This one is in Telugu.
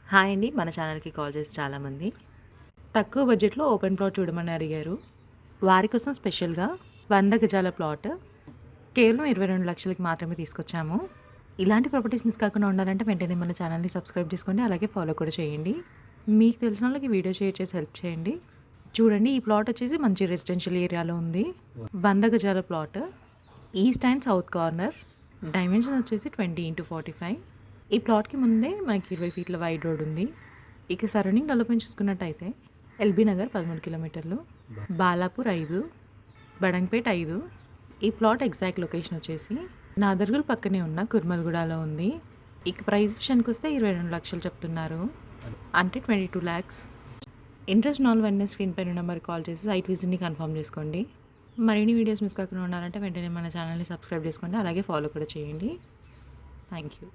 హాయ్ అండి. మన ఛానల్‌కి కాల్ చేసి చాలామంది తక్కువ బడ్జెట్‌లో ఓపెన్ ప్లాట్ చూడమని అడిగారు. వారి కోసం స్పెషల్‌గా 100 గజాల ప్లాట్ కేవలం 22 లక్షలకి మాత్రమే తీసుకొచ్చాము. ఇలాంటి ప్రాపర్టీస్ మిస్ కాకుండా ఉండాలంటే వెంటనే మన ఛానల్‌ని సబ్స్క్రైబ్ చేసుకోండి. అలాగే ఫాలో కూడా చేయండి. మీకు తెలిసిన వాళ్ళకి వీడియో షేర్ చేసి హెల్ప్ చేయండి. చూడండి, ఈ ప్లాట్ వచ్చేసి మంచి రెసిడెన్షియల్ ఏరియాలో ఉంది. 100 గజాల plot, east and south corner, dimension వచ్చేసి 20x45. ఈ ప్లాట్‌కి ముందే మనకి 20 ఫీట్ల వైడ్ రోడ్ ఉంది. ఇక సరౌండింగ్ డెవలప్మెంట్ చూసుకున్నట్టయితే ఎల్బీ నగర్ 13 కిలోమీటర్లు, బాలాపూర్ 5, బడంగ్పేట్ 5. ఈ ప్లాట్ ఎగ్జాక్ట్ లొకేషన్ వచ్చేసి నాదర్గుల్ పక్కనే ఉన్న కుర్మల్గూడలో ఉంది. ఇక ప్రైస్ విషయానికి వస్తే 22 లక్షలు చెప్తున్నారు, అంటే 22 lakhs. ఇంట్రెస్ట్ ఉన్న వెంటనే స్క్రీన్ పైన నెంబర్ కాల్ చేసి సైట్ విజిట్ని కన్ఫర్మ్ చేసుకోండి. మరిన్ని వీడియోస్ మిస్ కాకుండా ఉండాలంటే వెంటనే మన ఛానల్ని సబ్స్క్రైబ్ చేసుకోండి. అలాగే ఫాలో కూడా చేయండి. Thank you.